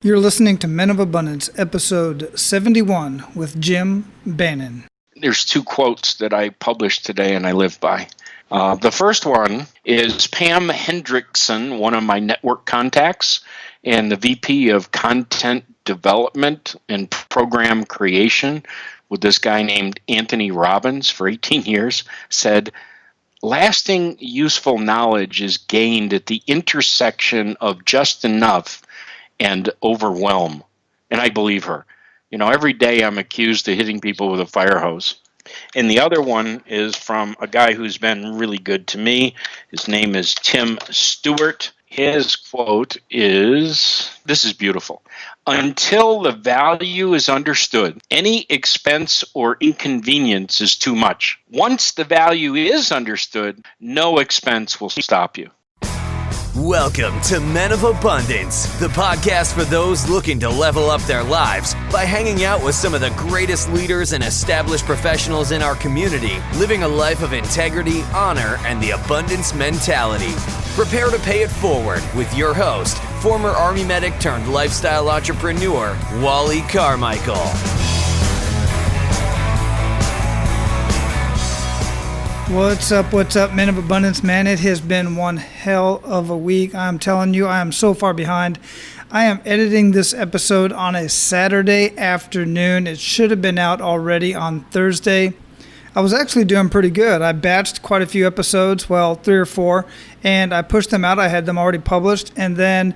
You're listening to Men of Abundance, episode 71 with Jim Bannon. There's two quotes that I published today and I live by. The first one is Pam Hendrickson, one of my network contacts, and the VP of Content Development and Program Creation with this guy named Anthony Robbins for 18 years, said, "Lasting useful knowledge is gained at the intersection of just enough and overwhelm." And I believe her. You know, every day I'm accused of hitting people with a fire hose. And the other one is from a guy who's been really good to me. His name is Tim Stewart. His quote is, this is beautiful. "Until the value is understood, any expense or inconvenience is too much. Once the value is understood, no expense will stop you." Welcome to Men of Abundance, the podcast for those looking to level up their lives by hanging out with some of the greatest leaders and established professionals in our community, living a life of integrity, honor, and the abundance mentality. Prepare to pay it forward with your host, former Army medic turned lifestyle entrepreneur, Wally Carmichael. What's up, Men of Abundance? Man, it has been one hell of a week. I'm telling you, I am so far behind. I am editing this episode on a Saturday afternoon. It should have been out already on Thursday. I was actually doing pretty good. I batched quite a few episodes, 3 or 4, and I pushed them out. I had them already published, and then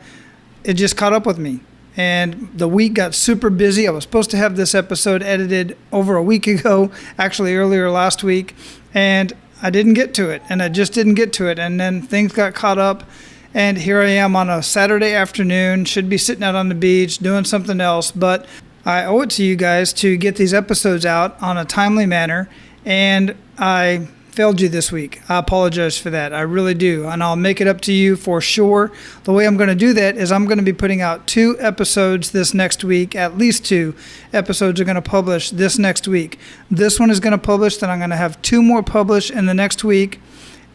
it just caught up with me. And the week got super busy. I was supposed to have this episode edited over a week ago, actually earlier last week, and I didn't get to it, and I just didn't get to it. And then things got caught up, and here I am on a Saturday afternoon, should be sitting out on the beach doing something else, but I owe it to you guys to get these episodes out on a timely manner, and I failed you this week. I apologize for that. I really do. And I'll make it up to you for sure. The way I'm going to do that is I'm going to be putting out 2 episodes this next week. At least 2 episodes are going to publish this next week. This one is going to publish, then I'm going to have 2 more published in the next week.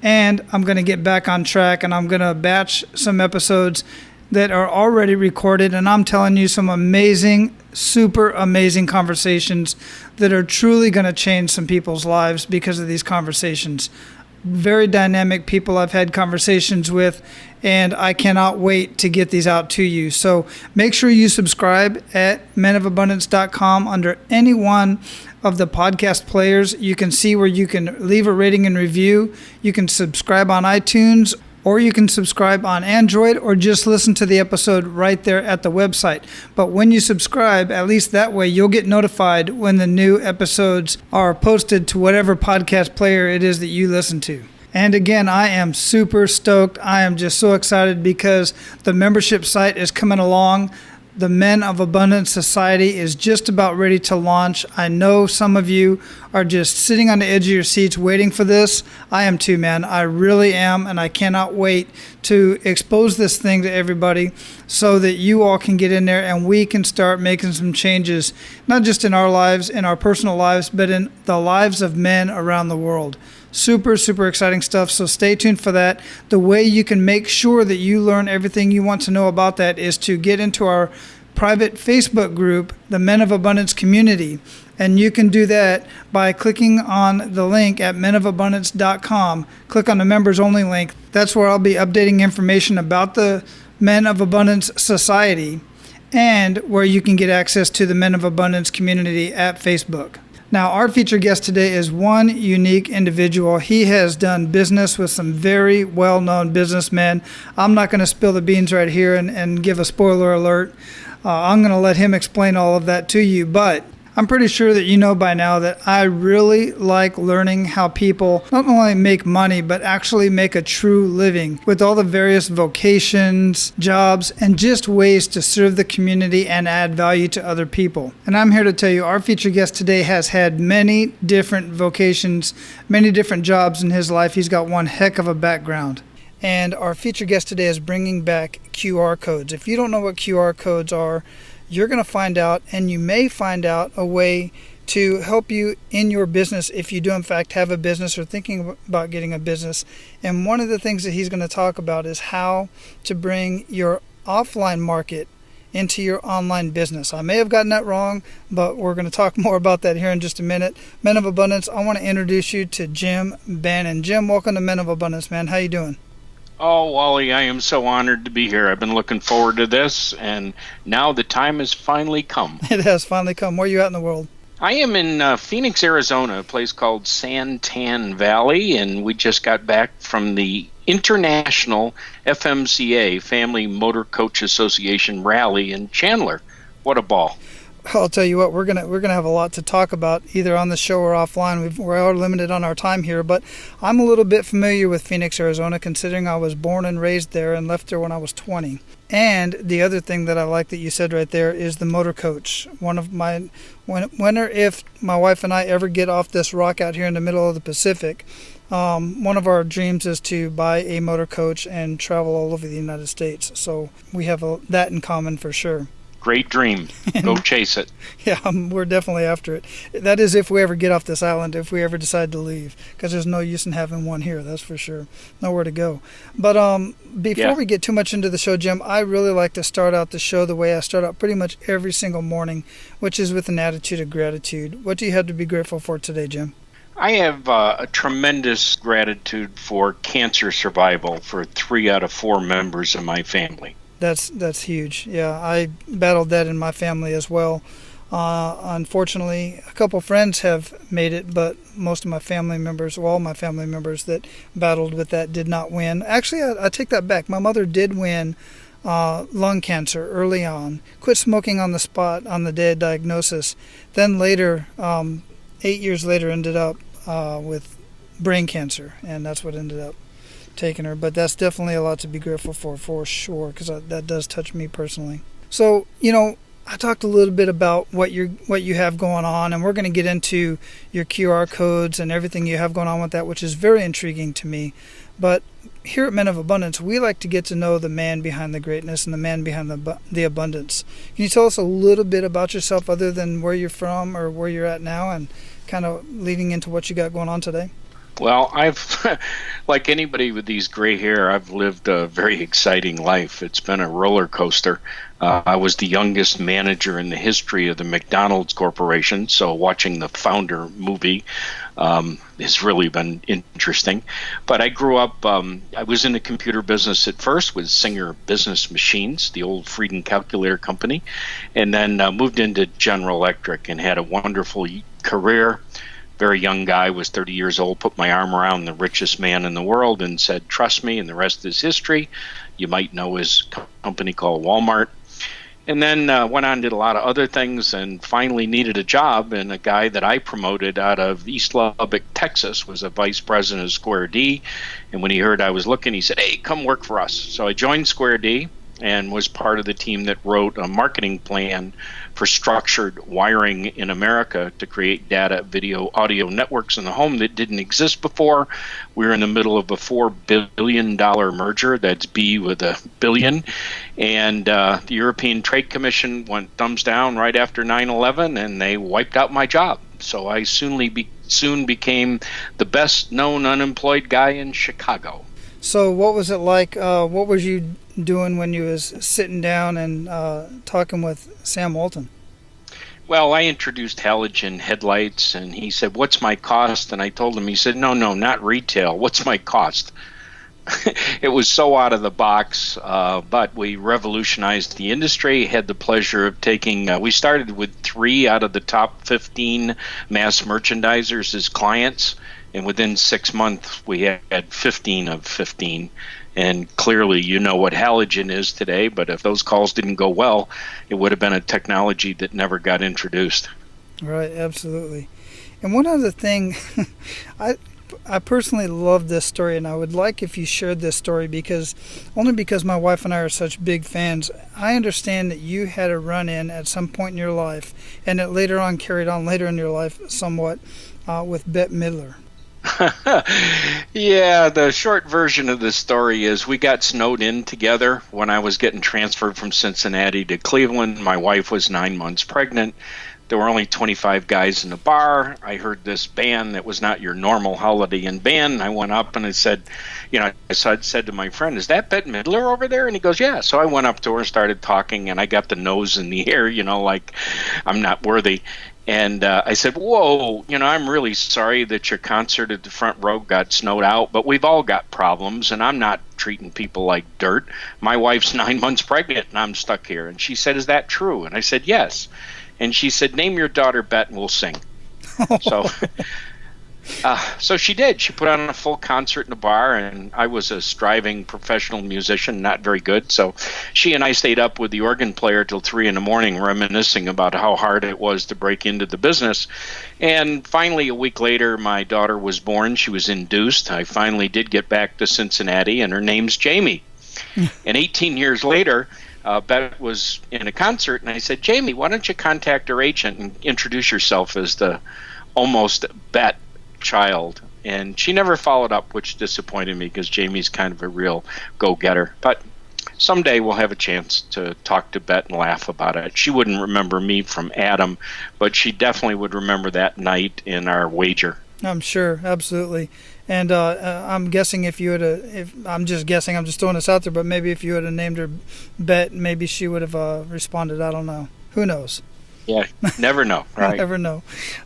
And I'm going to get back on track, and I'm going to batch some episodes that are already recorded. And I'm telling you, some amazing, super amazing conversations that are truly going to change some people's lives because of these conversations. Very dynamic people I've had conversations with, and I cannot wait to get these out to you. So make sure you subscribe at menofabundance.com under any one of the podcast players. You can see where you can leave a rating and review. You can subscribe on iTunes, or you can subscribe on Android, or just listen to the episode right there at the website. But when you subscribe, at least that way, you'll get notified when the new episodes are posted to whatever podcast player it is that you listen to. And again, I am super stoked. I am just so excited because the membership site is coming along. The Men of Abundance Society is just about ready to launch. I know some of you are just sitting on the edge of your seats waiting for this. I am too, man. I really am, and I cannot wait to expose this thing to everybody so that you all can get in there and we can start making some changes, not just in our lives, in our personal lives, but in the lives of men around the world. Super, super exciting stuff, so stay tuned for that. The way you can make sure that you learn everything you want to know about that is to get into our private Facebook group, the Men of Abundance Community, and you can do that by clicking on the link at menofabundance.com. Click on the members only link. That's where I'll be updating information about the Men of Abundance Society and where you can get access to the Men of Abundance community at Facebook. Now, our featured guest today is one unique individual. He has done business with some very well-known businessmen. I'm not going to spill the beans right here and give a spoiler alert. I'm going to let him explain all of that to you, but I'm pretty sure that you know by now that I really like learning how people not only make money, but actually make a true living with all the various vocations, jobs, and just ways to serve the community and add value to other people. And I'm here to tell you, our featured guest today has had many different vocations, many different jobs in his life. He's got one heck of a background. And our featured guest today is bringing back QR codes. If you don't know what QR codes are, you're going to find out, and you may find out a way to help you in your business if you do in fact have a business or thinking about getting a business. And one of the things that he's going to talk about is how to bring your offline market into your online business. I may have gotten that wrong, but we're going to talk more about that here in just a minute. Men of Abundance, I want to introduce you to Jim Bannon. Jim, welcome to Men of Abundance, man. How you doing? Oh, Wally, I am so honored to be here. I've been looking forward to this, and now the time has finally come. It has finally come. Where are you at in the world? I am in Phoenix, Arizona, a place called Santan Valley, and we just got back from the International FMCA, Family Motor Coach Association rally in Chandler. What a ball. I'll tell you what, we're gonna have a lot to talk about either on the show or offline. We are limited on our time here, but I'm a little bit familiar with Phoenix, Arizona, considering I was born and raised there and left there when I was 20. And the other thing that I like that you said right there is the motor coach. If my wife and I ever get off this rock out here in the middle of the Pacific, one of our dreams is to buy a motor coach and travel all over the United States. So we have that in common for sure. Great dream. Go chase it. Yeah, we're definitely after it. That is if we ever get off this island, if we ever decide to leave, because there's no use in having one here, that's for sure. Nowhere to go. But before we get too much into the show, Jim, I really like to start out the show the way I start out pretty much every single morning, which is with an attitude of gratitude. What do you have to be grateful for today, Jim? I have a tremendous gratitude for cancer survival for 3 out of 4 members of my family. That's huge. Yeah, I battled that in my family as well. Unfortunately, a couple friends have made it, but most of my family members, all my family members that battled with that did not win. Actually, I take that back. My mother did win lung cancer early on. Quit smoking on the spot on the day of diagnosis. Then later, 8 years later, ended up with brain cancer, and that's what ended up taking her. But that's definitely a lot to be grateful for sure, because that does touch me personally. So, I talked a little bit about what you have going on, and we're going to get into your QR codes and everything you have going on with that, which is very intriguing to me. But here at Men of Abundance, we like to get to know the man behind the greatness and the man behind the abundance. Can you tell us a little bit about yourself other than where you're from or where you're at now, and kind of leading into what you got going on today? Well, I've, like anybody with these gray hair, I've lived a very exciting life. It's been a roller coaster. I was the youngest manager in the history of the McDonald's Corporation, so watching the Founder movie has really been interesting. But I grew up, I was in the computer business at first with Singer Business Machines, the old Frieden calculator company, and then moved into General Electric and had a wonderful career. Very young guy, was 30 years old, put my arm around the richest man in the world and said, trust me, and the rest is history. You might know his company called Walmart. And then went on and did a lot of other things and finally needed a job. And a guy that I promoted out of East Lubbock, Texas, was a vice president of Square D. And when he heard I was looking, he said, hey, come work for us. So I joined Square D and was part of the team that wrote a marketing plan for structured wiring in America to create data, video, audio networks in the home that didn't exist before. We were in the middle of a $4 billion merger. That's B with a billion. And the European Trade Commission went thumbs down right after 9/11, and they wiped out my job. So I soon became the best known unemployed guy in Chicago. So what was it like? What was you doing when you was sitting down and talking with Sam Walton? Well, I introduced halogen headlights, and he said, what's my cost? And I told him, he said, no, not retail. What's my cost? It was so out of the box, but we revolutionized the industry. Had the pleasure of taking, we started with 3 out of the top 15 mass merchandisers as clients. And within 6 months, we had 15 of 15. And clearly, you know what halogen is today, but if those calls didn't go well, it would have been a technology that never got introduced. Right, absolutely. And one other thing, I personally love this story, and I would like if you shared this story because my wife and I are such big fans. I understand that you had a run-in at some point in your life, and it later on carried on later in your life somewhat with Bette Midler. Yeah, the short version of the story is we got snowed in together when I was getting transferred from Cincinnati to Cleveland. My wife was 9 months pregnant. There were only 25 guys in the bar. I heard this band that was not your normal Holiday Inn band. I went up and I said, I said to my friend, "Is that Bette Midler over there?" And he goes, "Yeah." So I went up to her and started talking, and I got the nose in the air, like I'm not worthy. And I said, "Whoa, I'm really sorry that your concert at the front row got snowed out, but we've all got problems, and I'm not treating people like dirt. My wife's 9 months pregnant, and I'm stuck here." And she said, "Is that true?" And I said, "Yes." And she said, "Name your daughter Bette and we'll sing." So she did. She put on a full concert in the bar, and I was a striving professional musician, not very good. So she and I stayed up with the organ player till 3 a.m, reminiscing about how hard it was to break into the business. And finally, a week later, my daughter was born. She was induced. I finally did get back to Cincinnati, and her name's Jamie. And 18 years later, Bette was in a concert, and I said, "Jamie, why don't you contact her agent and introduce yourself as the almost Bette child?" And she never followed up, which disappointed me because Jamie's kind of a real go-getter. But someday we'll have a chance to talk to Bette and laugh about it. She wouldn't remember me from Adam, but she definitely would remember that night in our wager. I'm sure, absolutely. And I'm guessing I'm just guessing, I'm just throwing this out there, but maybe if you would have named her Bette, maybe she would have responded. I don't know. Who knows? Yeah, never know, right? Never know.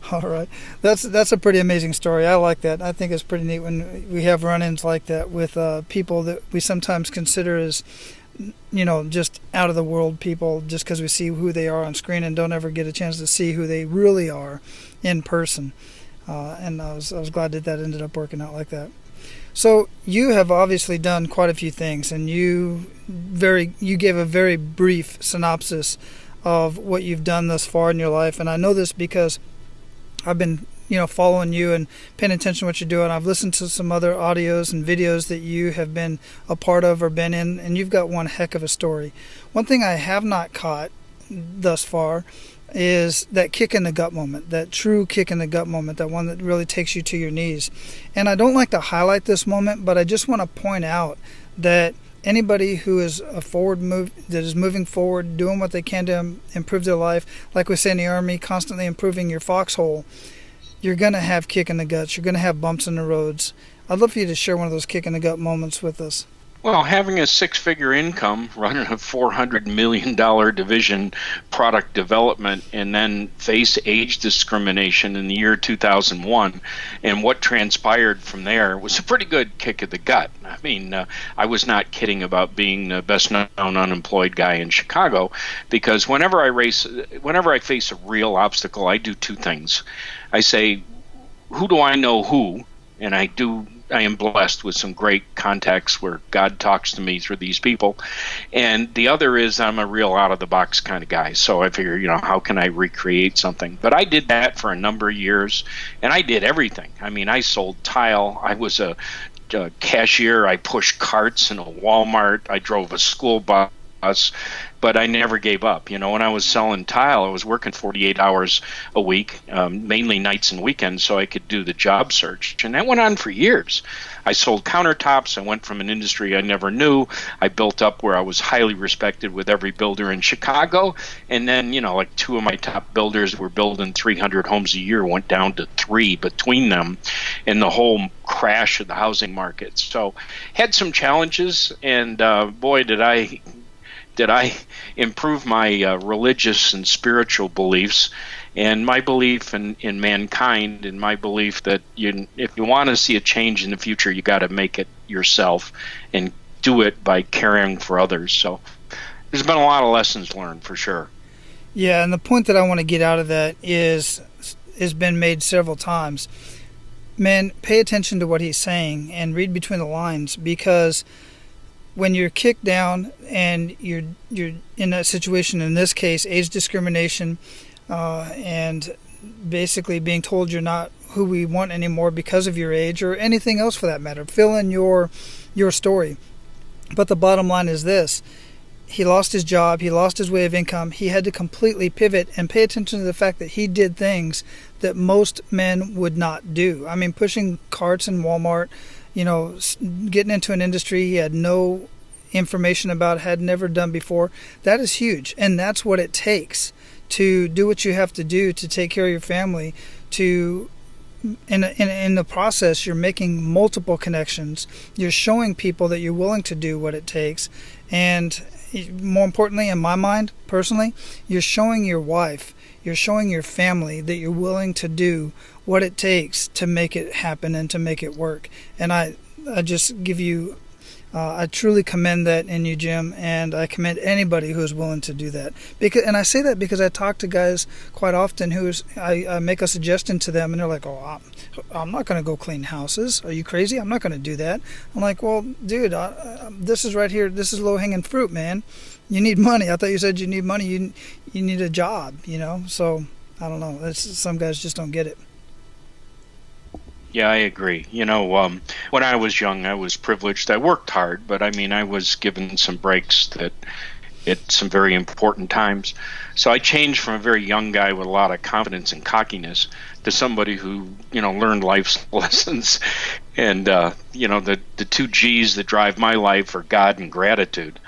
All right. That's a pretty amazing story. I like that. I think it's pretty neat when we have run-ins like that with people that we sometimes consider as, just out of the world people just because we see who they are on screen and don't ever get a chance to see who they really are in person. And I was glad that ended up working out like that. So you have obviously done quite a few things, and you gave a very brief synopsis of what you've done thus far in your life. And I know this because I've been following you and paying attention to what you're doing. I've listened to some other audios and videos that you have been a part of or been in, and you've got one heck of a story. One thing I have not caught thus far is that kick in the gut moment, that true kick in the gut moment, that one that really takes you to your knees. And I don't like to highlight this moment, but I just want to point out that anybody who is that is moving forward, doing what they can to improve their life, like we say in the Army, constantly improving your foxhole, you're going to have kick in the guts. You're going to have bumps in the roads. I'd love for you to share one of those kick in the gut moments with us. Well, having a six-figure income, running a $400 million division, product development, and then face age discrimination in the year 2001, and what transpired from there was a pretty good kick of the gut. I mean, I was not kidding about being the best-known unemployed guy in Chicago, because whenever I face a real obstacle, I do two things. I say, who do I know who? And I am blessed with some great contacts where God talks to me through these people. And the other is I'm a real out-of-the-box kind of guy. So I figure, how can I recreate something? But I did that for a number of years, and I did everything. I mean, I sold tile. I was a cashier. I pushed carts in a Walmart. I drove a school bus. But I never gave up. When I was selling tile, I was working 48 hours a week, mainly nights and weekends, so I could do the job search. And that went on for years. I sold countertops. I went from an industry I never knew. I built up where I was highly respected with every builder in Chicago. And then, like two of my top builders were building 300 homes a year, went down to 3 between them in the whole crash of the housing market. So had some challenges, and boy, did I improve my religious and spiritual beliefs, and my belief in mankind, and my belief that if you want to see a change in the future, you got to make it yourself and do it by caring for others. So there's been a lot of lessons learned for sure. Yeah, and the point that I want to get out of that has been made several times. Man, pay attention to what he's saying and read between the lines, because when you're kicked down and you're in that situation, in this case, age discrimination, and basically being told you're not who we want anymore because of your age, or anything else for that matter, fill in your story. But the bottom line is this: he lost his job, he lost his way of income, he had to completely pivot and pay attention to the fact that he did things that most men would not do. I mean, pushing carts in Walmart, getting into an industry he had no information about, had never done before. That is huge, and that's what it takes to do what you have to do to take care of your family, to in the process, you're making multiple connections. You're showing people that you're willing to do what it takes. And more importantly, in my mind, personally, you're showing your wife, you're showing your family that you're willing to do what it takes to make it happen and to make it work. And I just give you, I truly commend that in you, Jim, and I commend anybody who is willing to do that. And I say that because I talk to guys quite often I make a suggestion to them, and they're like, "Oh, I'm not going to go clean houses. Are you crazy? I'm not going to do that." I'm like, "Well, dude, this is right here. This is low-hanging fruit, man. You need money. I thought you said you need money. You need a job, So I don't know. Some guys just don't get it." Yeah, I agree. When I was young, I was privileged. I worked hard, but I was given some breaks at some very important times. So I changed from a very young guy with a lot of confidence and cockiness to somebody who, learned life's lessons. And, the two G's that drive my life are God and gratitude.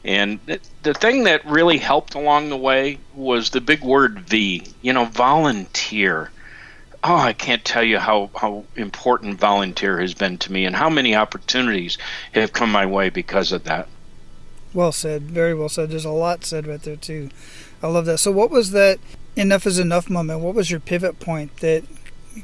And the thing that really helped along the way was the big word V, volunteer. Oh, I can't tell you how important volunteer has been to me and how many opportunities have come my way because of that. Well said. Very well said. There's a lot said right there, too. I love that. So what was that enough is enough moment? What was your pivot point that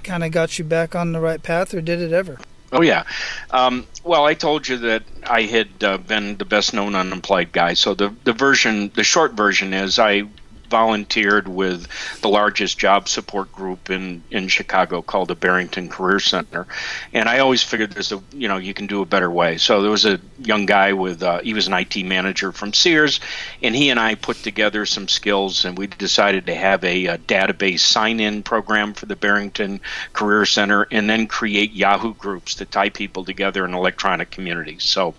kind of got you back on the right path, or did it ever? Oh, yeah. Well, I told you that I had been the best-known unemployed guy. So the short version is I volunteered with the largest job support group in Chicago called the Barrington Career Center. And I always figured you can do a better way. So there was a young guy he was an IT manager from Sears, and he and I put together some skills, and we decided to have a database sign-in program for the Barrington Career Center, and then create Yahoo groups to tie people together in electronic communities. So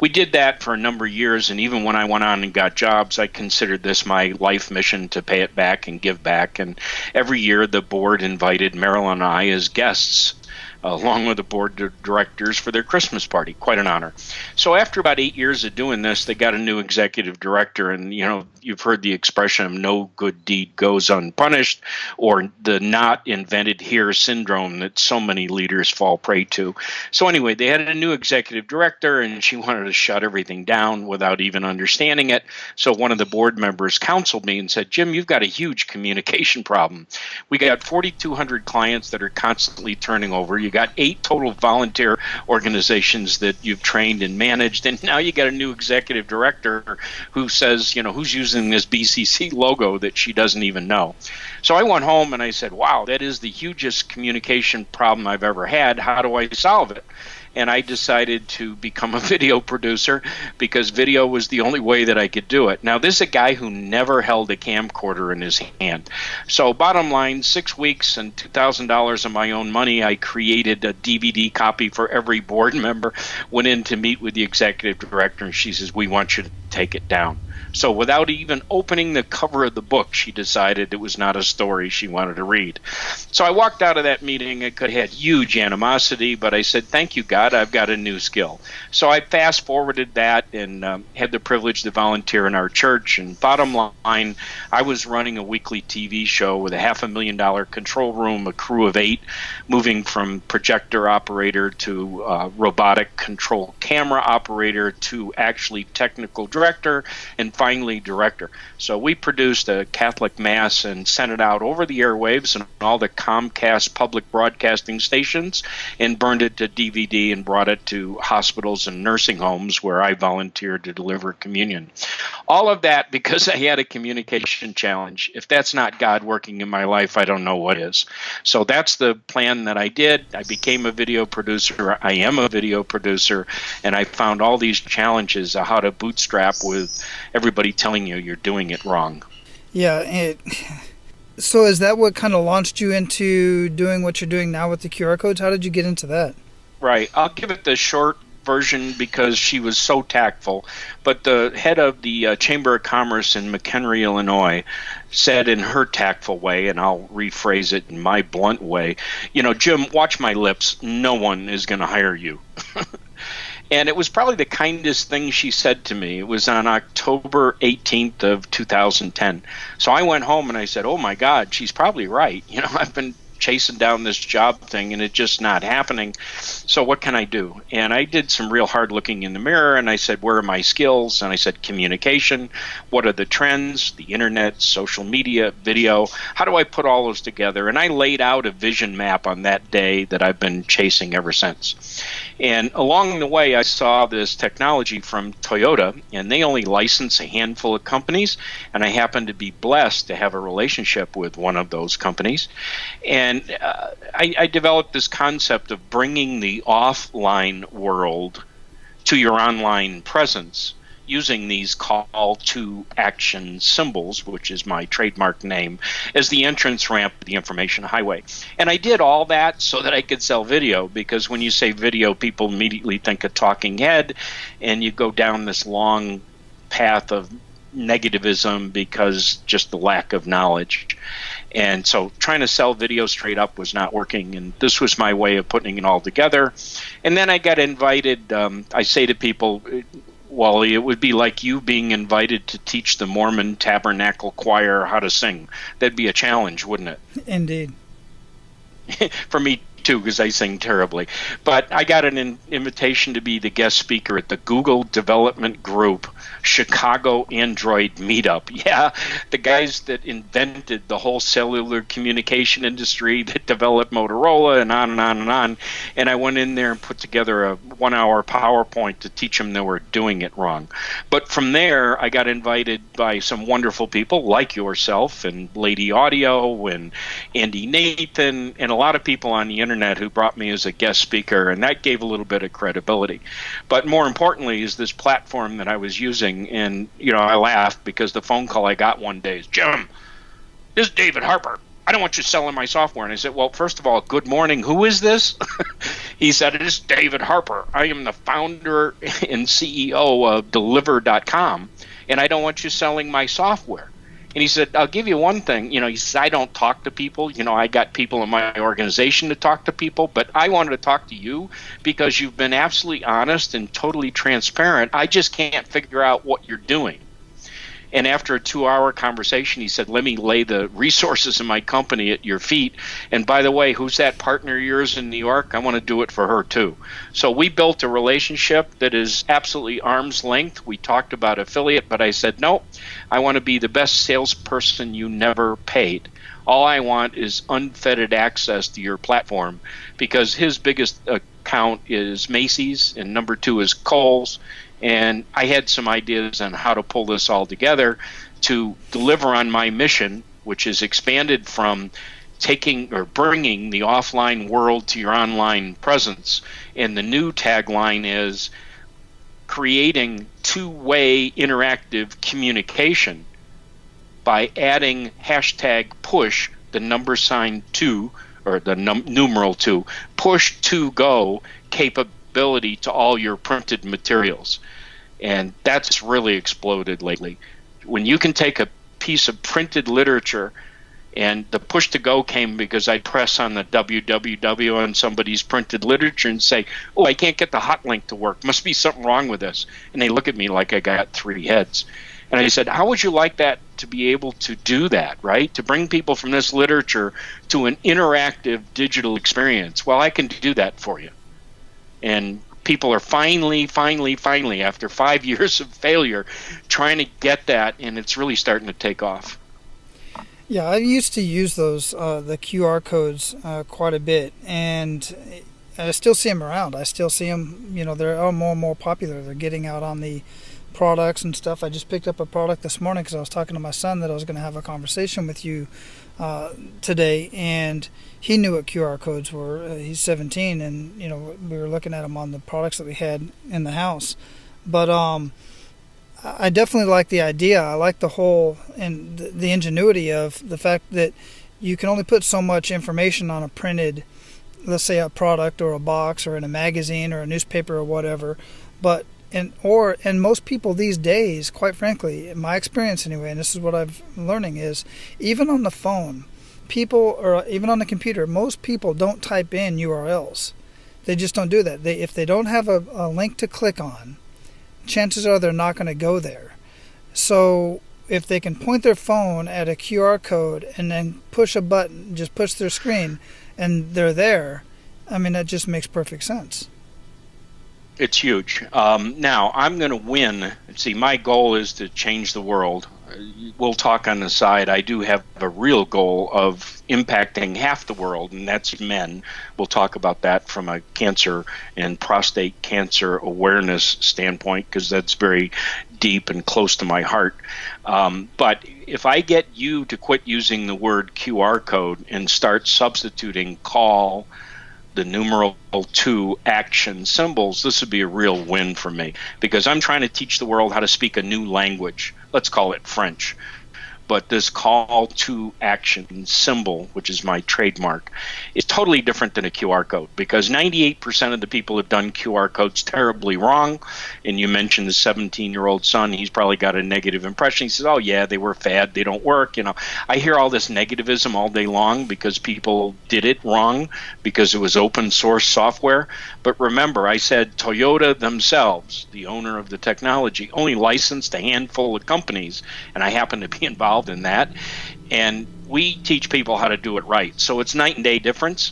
we did that for a number of years, and even when I went on and got jobs, I considered this my life mission to pay it back and give back. And every year the board invited Marilyn and I as guests along with the board of directors for their Christmas party. Quite an honor. So after about 8 years of doing this, they got a new executive director. And, you've heard the expression of no good deed goes unpunished, or the not invented here syndrome that so many leaders fall prey to. So anyway, they had a new executive director, and she wanted to shut everything down without even understanding it. So one of the board members counseled me and said, "Jim, you've got a huge communication problem. We got 4,200 clients that are constantly turning over. You got 8 total volunteer organizations that you've trained and managed, and now you got a new executive director who says, who's using this BCC logo that she doesn't even know." So I went home and I said, "Wow, that is the hugest communication problem I've ever had. How do I solve it?" And I decided to become a video producer because video was the only way that I could do it. Now, this is a guy who never held a camcorder in his hand. So bottom line, 6 weeks and $2,000 of my own money, I created a DVD copy for every board member, went in to meet with the executive director, and she says, "We want you to take it down." So without even opening the cover of the book, she decided it was not a story she wanted to read. So I walked out of that meeting. I could have had huge animosity, but I said, "Thank you, God, I've got a new skill." So I fast forwarded that and had the privilege to volunteer in our church. And bottom line, I was running a weekly TV show with a $500,000 control room, a crew of 8, moving from projector operator to robotic control camera operator to actually technical director, and finally director. So we produced a Catholic Mass and sent it out over the airwaves and all the Comcast public broadcasting stations, and burned it to DVD and brought it to hospitals and nursing homes where I volunteered to deliver communion. All of that because I had a communication challenge. If that's not God working in my life, I don't know what is. So that's the plan that I did. I became a video producer. I am a video producer, and I found all these challenges of how to bootstrap with everybody telling you you're doing it wrong. Yeah. So is that what kind of launched you into doing what you're doing now with the QR codes? How did you get into that? Right. I'll give it the short version because she was so tactful. But the head of the Chamber of Commerce in McHenry, Illinois, said in her tactful way, and I'll rephrase it in my blunt way, "Jim, watch my lips. No one is going to hire you." And it was probably the kindest thing she said to me. It was on October 18th of 2010. So I went home and I said, oh my God, she's probably right. I've been chasing down this job thing and it's just not happening. So what can I do? And I did some real hard looking in the mirror and I said, where are my skills? And I said, communication. What are the trends? The internet, social media, video. How do I put all those together? And I laid out a vision map on that day that I've been chasing ever since. And along the way, I saw this technology from Toyota, and they only license a handful of companies. And I happened to be blessed to have a relationship with one of those companies. And I developed this concept of bringing the offline world to your online presence using these call to action symbols, which is my trademark name, as the entrance ramp to the information highway. And I did all that so that I could sell video, because when you say video, people immediately think of talking head, and you go down this long path of negativism because just the lack of knowledge. And so trying to sell video straight up was not working, and this was my way of putting it all together. And then I got invited, I say to people, well, it would be like you being invited to teach the Mormon Tabernacle Choir how to sing. That'd be a challenge, wouldn't it? Indeed. For me too, because I sing terribly. But I got an invitation to be the guest speaker at the Google Development Group Chicago Android Meetup. Yeah, the guys that invented the whole cellular communication industry, that developed Motorola, and on and on and on. And I went in there and put together a 1-hour PowerPoint to teach them they were doing it wrong. But from there, I got invited by some wonderful people like yourself and Lady Audio and Andy Nathan and a lot of people on the internet who brought me as a guest speaker, and that gave a little bit of credibility. But more importantly is this platform that I was using, and I laughed because the phone call I got one day is, Jim, this is David Harper. I don't want you selling my software. And I said, well, first of all, good morning. Who is this? He said, it is David Harper. I am the founder and CEO of Deliver.com, and I don't want you selling my software. And he said, I'll give you one thing. He says, I don't talk to people. I got people in my organization to talk to people, but I wanted to talk to you because you've been absolutely honest and totally transparent. I just can't figure out what you're doing. And after a 2-hour conversation, he said, let me lay the resources in my company at your feet. And by the way, who's that partner of yours in New York? I want to do it for her too. So we built a relationship that is absolutely arm's length. We talked about affiliate, but I said, no, I want to be the best salesperson you never paid. All I want is unfettered access to your platform, because his biggest account is Macy's and number 2 is Kohl's. And I had some ideas on how to pull this all together to deliver on my mission, which is expanded from taking or bringing the offline world to your online presence. And the new tagline is creating two-way interactive communication by adding #push, the number sign 2, or the numeral 2, push to go capability to all your printed materials. And that's really exploded lately. When you can take a piece of printed literature, and the push to go came because I press on the www on somebody's printed literature and say, oh, I can't get the hot link to work. Must be something wrong with this. And they look at me like I got 3 heads. And I said, how would you like that to be able to do that, right? To bring people from this literature to an interactive digital experience. Well, I can do that for you. And people are finally, after 5 years of failure, trying to get that, and it's really starting to take off. Yeah, I used to use those, the QR codes quite a bit, and I still see them around. I still see them, they're more and more popular. They're getting out on the products and stuff. I just picked up a product this morning because I was talking to my son that I was going to have a conversation with you today, and he knew what QR codes were. He's 17, and we were looking at them on the products that we had in the house. But I definitely like the idea. I like the whole and the ingenuity of the fact that you can only put so much information on a printed, let's say a product or a box or in a magazine or a newspaper or whatever. But and most people these days, quite frankly, in my experience anyway, and this is what I'm learning, is even on the phone, people, or even on the computer, most people don't type in URLs. They just don't do that. If they don't have a link to click on, chances are they're not going to go there. So if they can point their phone at a QR code and then push a button, just push their screen, and they're there, I mean, that just makes perfect sense. It's huge. Now, I'm going to win. See, my goal is to change the world. We'll talk on the side. I do have a real goal of impacting half the world, and that's men. We'll talk about that from a cancer and prostate cancer awareness standpoint, because that's very deep and close to my heart. But if I get you to quit using the word QR code and start substituting call, the numeral 2 action symbols, this would be a real win for me, because I'm trying to teach the world how to speak a new language. Let's call it French. But this call to action symbol, which is my trademark, is totally different than a QR code, because 98% of the people have done QR codes terribly wrong. And you mentioned the 17-year-old son, he's probably got a negative impression. He says, oh yeah, they were fad, they don't work. I hear all this negativism all day long because people did it wrong because it was open source software. But remember, I said Toyota themselves, the owner of the technology, only licensed a handful of companies, and I happen to be involved in that, and we teach people how to do it right. So it's night and day difference.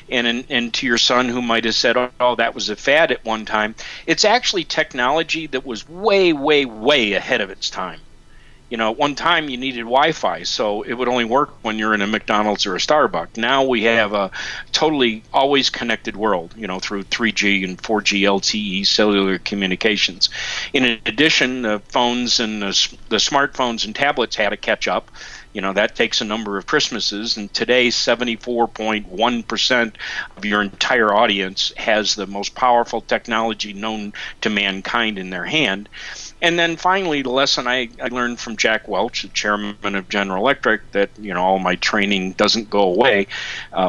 And to your son who might have said, oh, that was a fad at one time, it's actually technology that was way, way, way ahead of its time. At one time you needed Wi-Fi, so it would only work when you're in a McDonald's or a Starbucks. Now we have a totally always connected world, through 3G and 4G LTE cellular communications. In addition, the phones and the smartphones and tablets had to catch up. That takes a number of Christmases, and today 74.1% of your entire audience has the most powerful technology known to mankind in their hand. And then finally, the lesson I learned from Jack Welch, the chairman of General Electric, that all my training doesn't go away.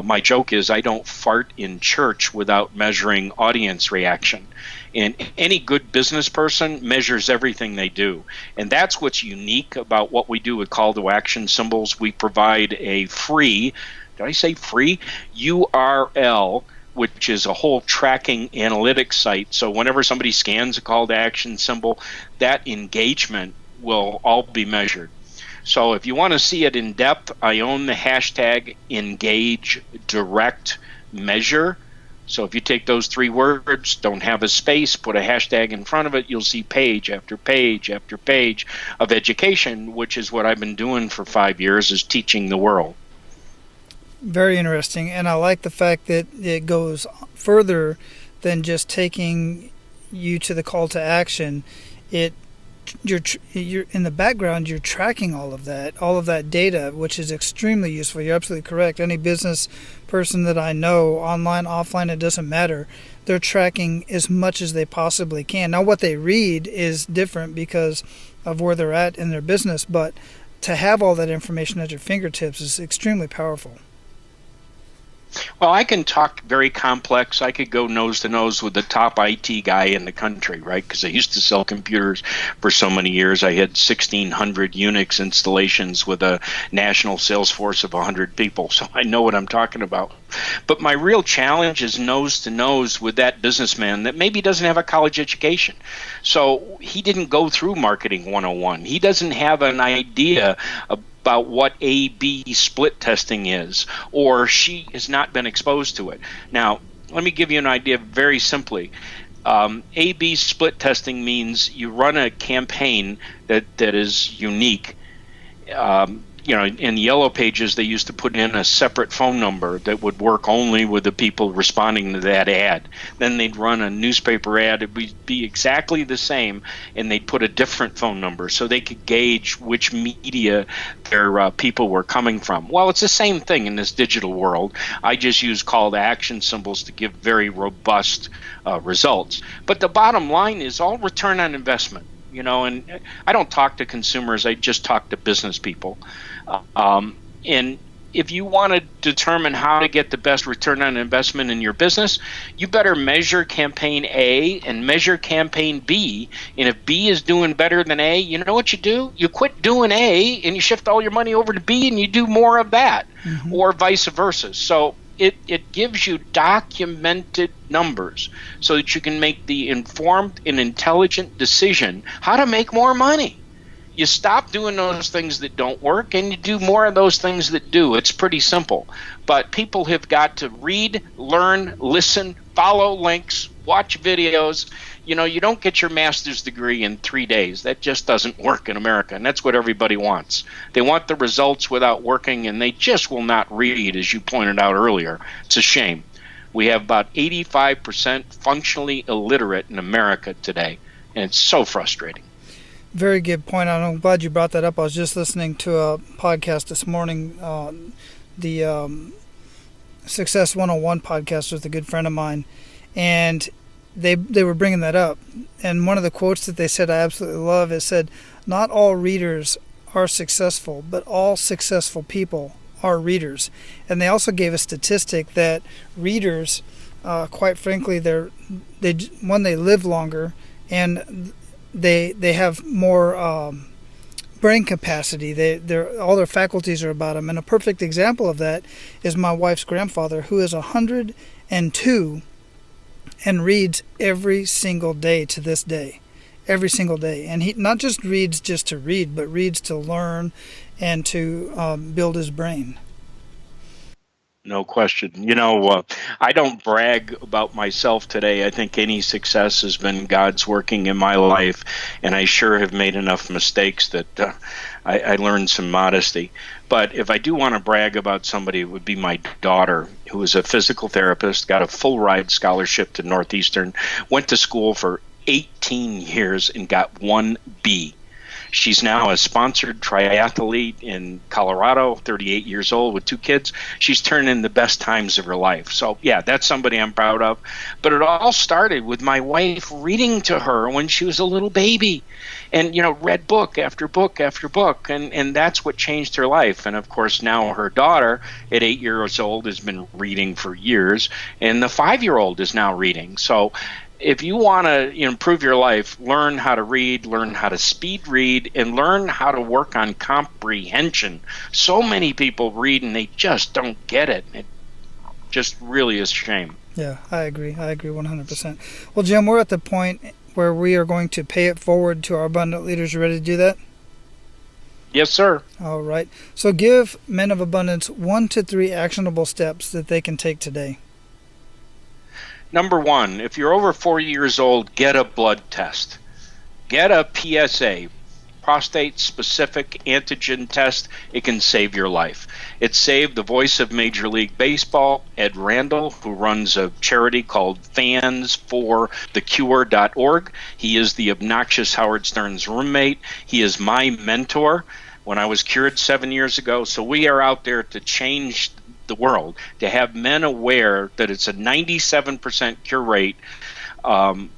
My joke is I don't fart in church without measuring audience reaction. And any good business person measures everything they do. And that's what's unique about what we do with call to action symbols. We provide a free, did I say free? URL, which is a whole tracking analytics site. So whenever somebody scans a call to action symbol, that engagement will all be measured. So if you want to see it in depth, I own the hashtag EngageDirectMeasure. So if you take those 3 words, don't have a space, put a hashtag in front of it, you'll see page after page after page of education, which is what I've been doing for 5 years, is teaching the world. Very interesting, and I like the fact that it goes further than just taking you to the call to action. You're in the background, you're tracking all of that data, which is extremely useful. You're absolutely correct. Any business person that I know, online, offline, it doesn't matter, they're tracking as much as they possibly can. Now, what they read is different because of where they're at in their business, but to have all that information at your fingertips is extremely powerful. Well, I can talk very complex. I could go nose to nose with the top IT guy in the country, right? Because I used to sell computers for so many years. I had 1,600 Unix installations with a national sales force of 100 people, so I know what I'm talking about. But my real challenge is nose to nose with that businessman that maybe doesn't have a college education. So he didn't go through Marketing 101. He doesn't have an idea about what A/B split testing is, or she has not been exposed to it. Now, let me give you an idea very simply. A/B split testing means you run a campaign that is unique. In the Yellow Pages, they used to put in a separate phone number that would work only with the people responding to that ad. Then they'd run a newspaper ad. It would be exactly the same, and they'd put a different phone number so they could gauge which media their people were coming from. Well, it's the same thing in this digital world. I just use call to action symbols to give very robust results. But the bottom line is all return on investment. And I don't talk to consumers, I just talk to business people. And if you want to determine how to get the best return on investment in your business, you better measure campaign A and measure campaign B. And if B is doing better than A, you know what you do? You quit doing A and you shift all your money over to B and you do more of that, or vice versa. So it gives you documented numbers so that you can make the informed and intelligent decision how to make more money. You stop doing those things that don't work and you do more of those things that do. It's pretty simple. But people have got to read, learn, listen, follow links, watch videos. You know, you don't get your master's degree in 3 days. That just doesn't work in America, and that's what everybody wants. They want the results without working, and they just will not read, as you pointed out earlier. It's a shame. We have about 85% functionally illiterate in America today, and it's so frustrating. Very good point. I'm glad you brought that up. I was just listening to a podcast this morning, the Success 101 podcast with a good friend of mine, and they were bringing that up. And one of the quotes that they said I absolutely love, it said, "Not all readers are successful, but all successful people are readers." And they also gave a statistic that readers, quite frankly, they live longer, and they have more brain capacity. All their faculties are about them. And a perfect example of that is my wife's grandfather, who is 102 and reads every single day to this day. Every single day. And he not just reads just to read, but reads to learn and to build his brain. No question. You know, I don't brag about myself today. I think any success has been God's working in my life, and I sure have made enough mistakes that I learned some modesty. But if I do want to brag about somebody, it would be my daughter, who is a physical therapist, got a full ride scholarship to Northeastern, went to school for 18 years and got 1 B. She's now a sponsored triathlete in Colorado, 38 years old with 2 kids. She's turned in the best times of her life. So, yeah, that's somebody I'm proud of. But it all started with my wife reading to her when she was a little baby and, you know, read book after book after book. And that's what changed her life. And, of course, now her daughter at 8 years old has been reading for years. And the 5-year-old is now reading. So if you want to improve your life, learn how to read, learn how to speed read, and learn how to work on comprehension. So many people read and they just don't get it. It just really is a shame. Yeah, I agree 100%. Well, Jim, we're at the point where we are going to pay it forward to our abundant leaders. You ready to do that? Yes, sir. All right. So give Men of Abundance 1 to 3 actionable steps that they can take today. Number 1, if you're over 40 years old, get a blood test. Get a PSA, prostate-specific antigen test. It can save your life. It saved the voice of Major League Baseball, Ed Randall, who runs a charity called fansforthecure.org. He is the obnoxious Howard Stern's roommate. He is my mentor when I was cured 7 years ago. So we are out there to change the world, to have men aware that it's a 97% cure rate on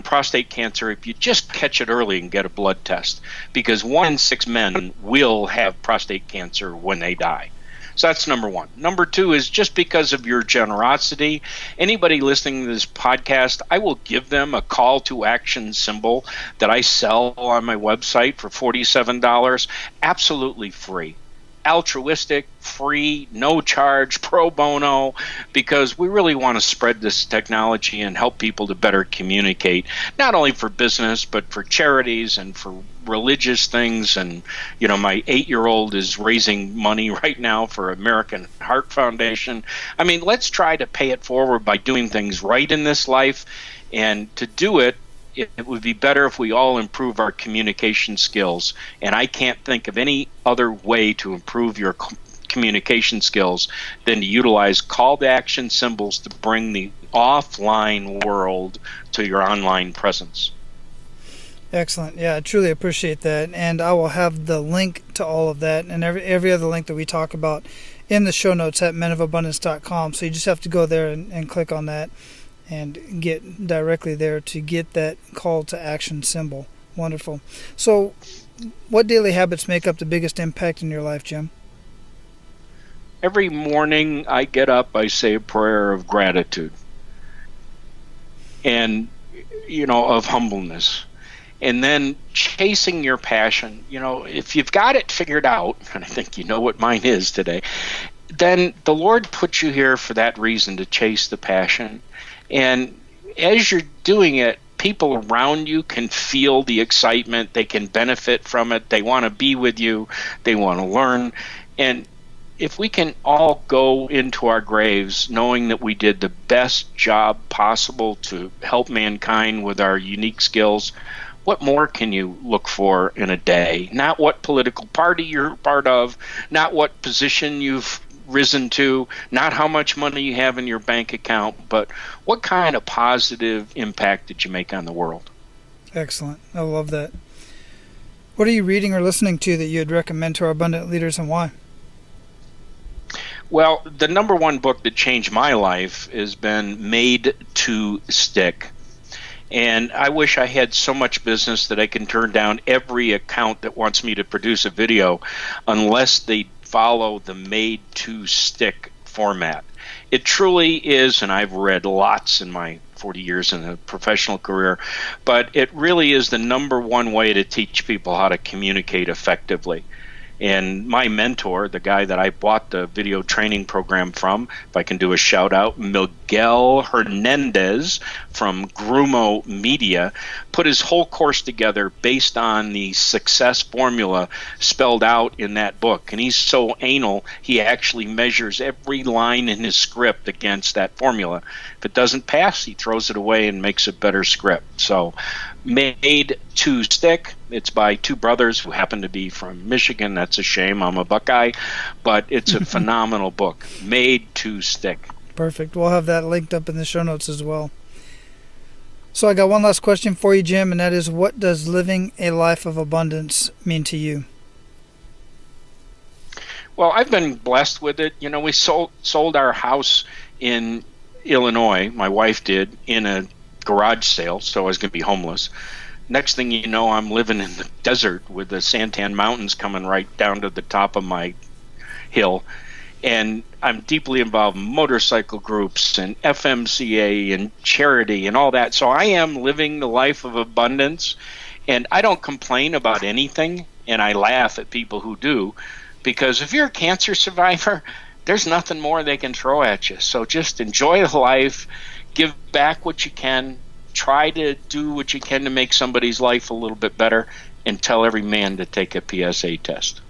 prostate cancer if you just catch it early and get a blood test, because 1 in 6 men will have prostate cancer when they die. So that's number 1. Number 2 is, just because of your generosity, anybody listening to this podcast, I will give them a call to action symbol that I sell on my website for $47, absolutely free. Altruistic, free, no charge, pro bono, because we really want to spread this technology and help people to better communicate, not only for business, but for charities and for religious things. And, you know, my 8-year-old is raising money right now for American Heart Foundation. I mean, let's try to pay it forward by doing things right in this life. And to do it, it would be better if we all improve our communication skills. And I can't think of any other way to improve your communication skills than to utilize call to action symbols to bring the offline world to your online presence. Excellent. Yeah, I truly appreciate that. And I will have the link to all of that and every other link that we talk about in the show notes at menofabundance.com. So you just have to go there and click on that and get directly there to get that call to action symbol. Wonderful. So what daily habits make up the biggest impact in your life, Jim? Every morning I get up, I say a prayer of gratitude and, of humbleness. And then chasing your passion. If you've got it figured out, and I think you know what mine is today, then the Lord puts you here for that reason, to chase the passion. And as you're doing it, people around you can feel the excitement. They can benefit from it. They want to be with you. They want to learn. And if we can all go into our graves knowing that we did the best job possible to help mankind with our unique skills, what more can you look for in a day? Not what political party you're part of, not what position you've risen to, not how much money you have in your bank account, but what kind of positive impact did you make on the world? Excellent. I love that. What are you reading or listening to that you'd recommend to our abundant leaders, and why? Well, the number one book that changed my life has been Made to Stick. And I wish I had so much business that I can turn down every account that wants me to produce a video unless they follow the Made to Stick format. It truly is, and I've read lots in my 40 years in a professional career, but it really is the number one way to teach people how to communicate effectively. And my mentor, the guy that I bought the video training program from, if I can do a shout out, Miguel Hernandez from Grumo Media, put his whole course together based on the success formula spelled out in that book. And he's so anal, he actually measures every line in his script against that formula. If it doesn't pass, he throws it away and makes a better script. So Made to Stick. It's by two brothers who happen to be from Michigan. That's a shame. I'm a Buckeye. But it's a phenomenal book. Made to Stick. Perfect. We'll have that linked up in the show notes as well. So I got one last question for you, Jim, and that is, what does living a life of abundance mean to you? Well, I've been blessed with it. You know, we sold our house in Illinois, my wife did, in a garage sale, so I was going to be homeless. Next thing you know, I'm living in the desert with the Santan Mountains coming right down to the top of my hill. And I'm deeply involved in motorcycle groups and FMCA and charity and all that. So I am living the life of abundance, and I don't complain about anything, and I laugh at people who do, because if you're a cancer survivor, there's nothing more they can throw at you. So just enjoy life, give back what you can, try to do what you can to make somebody's life a little bit better, and tell every man to take a PSA test.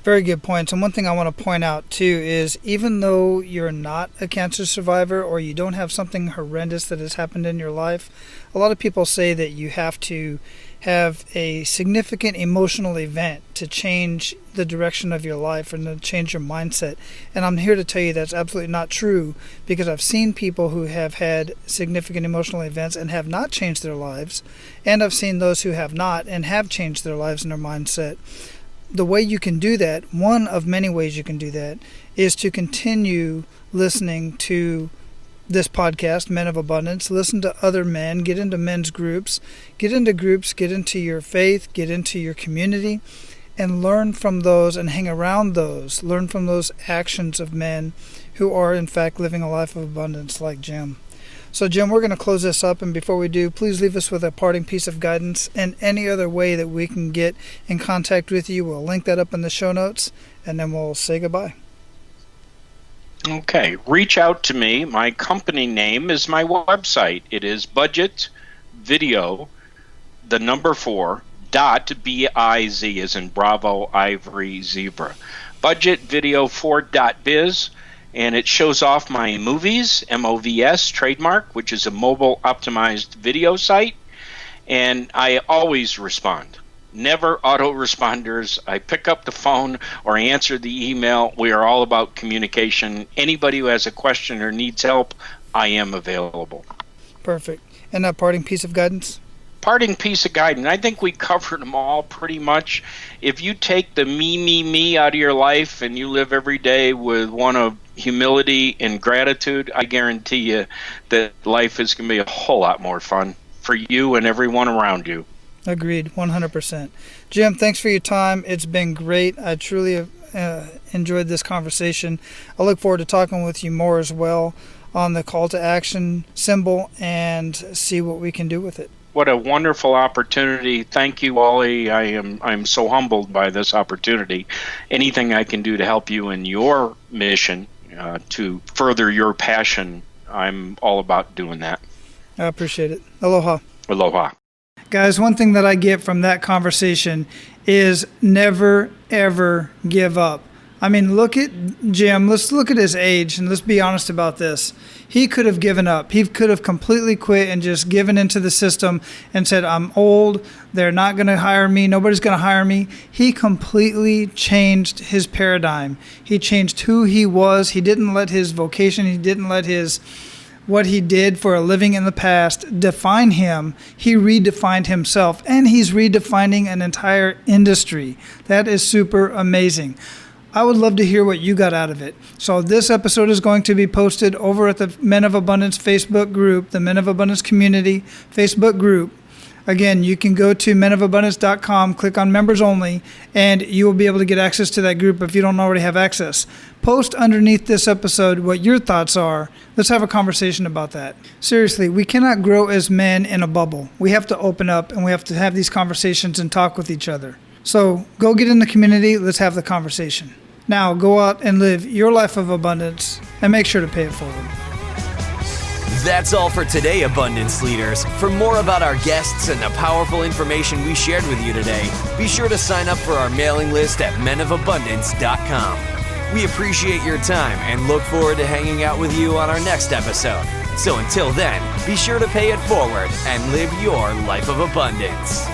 Very good points. And one thing I want to point out too is, even though you're not a cancer survivor or you don't have something horrendous that has happened in your life, a lot of people say that you have to have a significant emotional event to change the direction of your life and to change your mindset. And I'm here to tell you that's absolutely not true, because I've seen people who have had significant emotional events and have not changed their lives, and I've seen those who have not and have changed their lives and their mindset. The way you can do that, one of many ways you can do that, is to continue listening to this podcast, Men of Abundance. Listen to other men, get into men's groups, get into your faith, get into your community, and learn from those and hang around those. Learn from those actions of men who are, in fact, living a life of abundance like Jim. So, Jim, we're going to close this up, and before we do, please leave us with a parting piece of guidance and any other way that we can get in contact with you. We'll link that up in the show notes, and then we'll say goodbye. Okay, reach out to me. My company name is my website. It is budgetvideo, the number 4, .biz, as in Bravo, Ivory, Zebra. Budgetvideo4.biz. And it shows off my movies, MOVS trademark, which is a mobile optimized video site. And I always respond. Never autoresponders. I pick up the phone or answer the email. We are all about communication. Anybody who has a question or needs help, I am available. Perfect. And that parting piece of guidance? Parting piece of guidance. I think we covered them all pretty much. If you take the me out of your life and you live every day with one of humility and gratitude, I guarantee you that life is going to be a whole lot more fun for you and everyone around you. Agreed, 100%. Jim, thanks for your time. It's been great. I truly enjoyed this conversation. I look forward to talking with you more as well on the call to action symbol and see what we can do with it. What a wonderful opportunity. Thank you, Wally. I'm so humbled by this opportunity. Anything I can do to help you in your mission to further your passion, I'm all about doing that. I appreciate it. Aloha. Aloha. Guys, one thing that I get from that conversation is never, ever give up. I mean, look at Jim. Let's look at his age, and let's be honest about this. He could have given up. He could have completely quit and just given into the system and said, I'm old. They're not going to hire me. Nobody's going to hire me. He completely changed his paradigm. He changed who he was. He didn't let his vocation, he didn't let his what he did for a living in the past define him. He redefined himself, and he's redefining an entire industry. That is super amazing. I would love to hear what you got out of it. So this episode is going to be posted over at the Men of Abundance Facebook group, the Men of Abundance Community Facebook group. Again, you can go to menofabundance.com, click on members only, and you will be able to get access to that group if you don't already have access. Post underneath this episode what your thoughts are. Let's have a conversation about that. Seriously, we cannot grow as men in a bubble. We have to open up, and we have to have these conversations and talk with each other. So go get in the community. Let's have the conversation. Now go out and live your life of abundance, and make sure to pay it forward. That's all for today, Abundance Leaders. For more about our guests and the powerful information we shared with you today, be sure to sign up for our mailing list at menofabundance.com. We appreciate your time and look forward to hanging out with you on our next episode. So until then, be sure to pay it forward and live your life of abundance.